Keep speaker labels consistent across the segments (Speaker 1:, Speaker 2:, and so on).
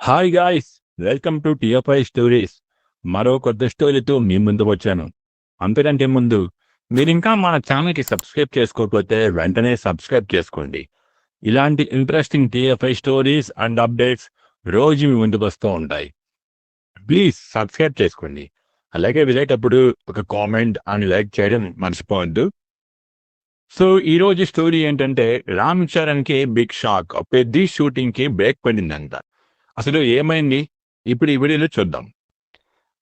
Speaker 1: Hi guys, welcome to TFI stories. మరో కొత్త స్టోరీతో మీ ముందుకు వచ్చాను. అంతకంటే ముందు మీరు ఇంకా మన ఛానల్కి సబ్స్క్రైబ్ చేసుకోకపోతే వెంటనే సబ్స్క్రైబ్ చేసుకోండి. ఇలాంటి interesting TFI stories and updates రోజు మీ ముందుకు వస్తూ ఉంటాయి. ప్లీజ్ సబ్స్క్రైబ్ చేసుకోండి. అలాగే వెళ్ళేటప్పుడు ఒక కామెంట్ అండ్ లైక్ చేయడం మర్చిపోవద్దు. సో ఈరోజు స్టోరీ ఏంటంటే, రామ్ చరణ్కి బిగ్ షాక్. పెద్ద షూటింగ్కి బ్రేక్ పడిందంట. అసలు ఏమైంది? ఇప్పుడు ఈ వీడియోలో చూద్దాం.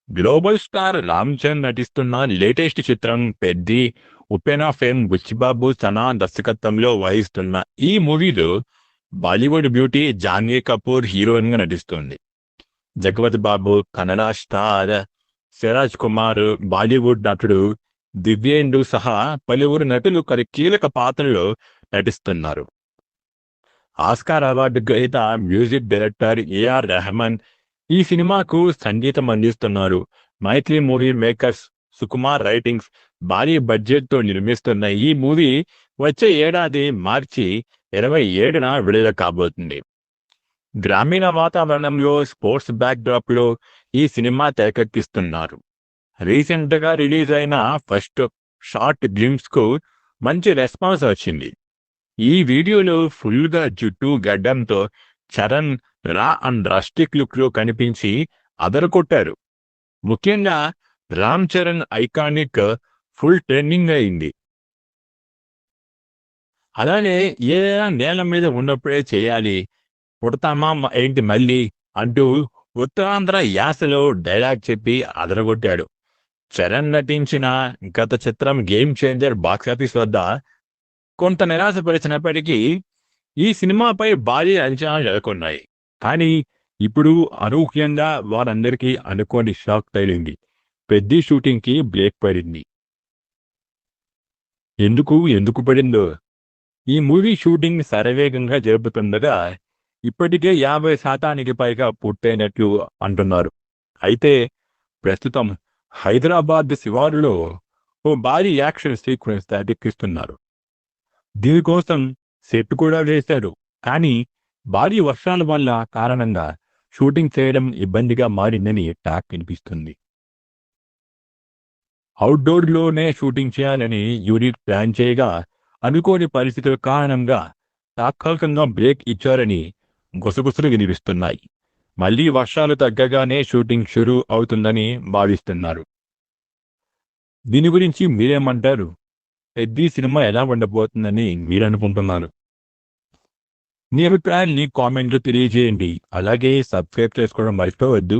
Speaker 1: గ్లోబల్ స్టార్ రామ్ చరణ్ నటిస్తున్న లేటెస్ట్ చిత్రం పెద్ది. ఉపెన్ ఫేమ్ బుచ్చిబాబు సనా దర్శకత్వంలో వహిస్తున్న ఈ మూవీలో బాలీవుడ్ బ్యూటీ జాన్వీ కపూర్ హీరోయిన్ గా నటిస్తుంది. జగపతి బాబు, కన్నడ స్టార్ సిరాజ్ కుమార్, బాలీవుడ్ నటుడు దివ్యేందు సహా పలువురు నటులు కీలక పాత్రలో నటిస్తున్నారు. ఆస్కార్ అవార్డు గ్రహీత మ్యూజిక్ డైరెక్టర్ ఏఆర్ రెహమాన్ ఈ సినిమాకు సంగీతం అందిస్తున్నారు. మైత్రి మూవీ మేకర్స్ సుకుమార్ రైటింగ్స్ భారీ బడ్జెట్ తో నిర్మిస్తున్న ఈ మూవీ వచ్చే ఏడాది మార్చి 27న విడుదల కాబోతుంది. గ్రామీణ వాతావరణంలో స్పోర్ట్స్ బ్యాక్ డ్రాప్ లో ఈ సినిమా తెరకెక్కిస్తున్నారు. రీసెంట్ గా రిలీజ్ అయిన ఫస్ట్ షార్ట్ గ్లిమ్స్ కు మంచి రెస్పాన్స్ వచ్చింది. ఈ వీడియోలో ఫుల్ గా జుట్టు గడ్డంతో చరణ్ రా అండ్ రస్టిక్ లుక్ లో కనిపించి అదరకొట్టారు. ముఖ్యంగా Ram Charan iconic full trending అయింది. అలానే ఏదైనా నేల మీద ఉన్నప్పుడే చేయాలి, పుడతామా ఏంటి మళ్ళీ అంటూ ఉత్తరాంధ్ర యాసలో డైలాగ్ చెప్పి అదరగొట్టాడు. చరణ్ నటించిన గత చిత్రం గేమ్ చేంజర్ బాక్సాఫీస్ వద్ద కొంత నిరాశపరిచినప్పటికీ ఈ సినిమాపై భారీ అంచనాలు నెలకొన్నాయి. కానీ ఇప్పుడు అనూహ్యంగా వారందరికీ అనుకోని షాక్ తగిలింది. పెద్ద షూటింగ్ కి బ్రేక్ పడింది. ఎందుకు పడిందో? ఈ మూవీ షూటింగ్ శరవేగంగా జరుపుతుండగా ఇప్పటికే 50% పైగా పూర్తయినట్లు అంటున్నారు. అయితే ప్రస్తుతం హైదరాబాద్ శివారులో ఓ భారీ యాక్షన్ సీక్వెన్స్ తెరకెక్కిస్తున్నారు. దీనికోసం సెట్ కూడా వేశారు. కానీ భారీ వర్షాల వల్ల కారణంగా షూటింగ్ చేయడం ఇబ్బందిగా మారిందని టాక్ వినిపిస్తుంది. అవుట్డోర్ లోనే షూటింగ్ చేయాలని యూనిట్ ప్లాన్ చేయగా అనుకోని పరిస్థితుల కారణంగా తాత్కాలికంగా బ్రేక్ ఇచ్చారని గుసగుసలు వినిపిస్తున్నాయి. మళ్లీ వర్షాలు తగ్గగానే షూటింగ్ షురూ అవుతుందని భావిస్తున్నారు. దీని గురించి మీరేమంటారు? పెద్ద సినిమా ఎలా ఉండబోతుందని మీరు అనుకుంటున్నారు? మీ అభిప్రాయాన్ని కామెంట్లో తెలియజేయండి. అలాగే సబ్స్క్రైబ్ చేసుకోవడం మర్చిపోవద్దు.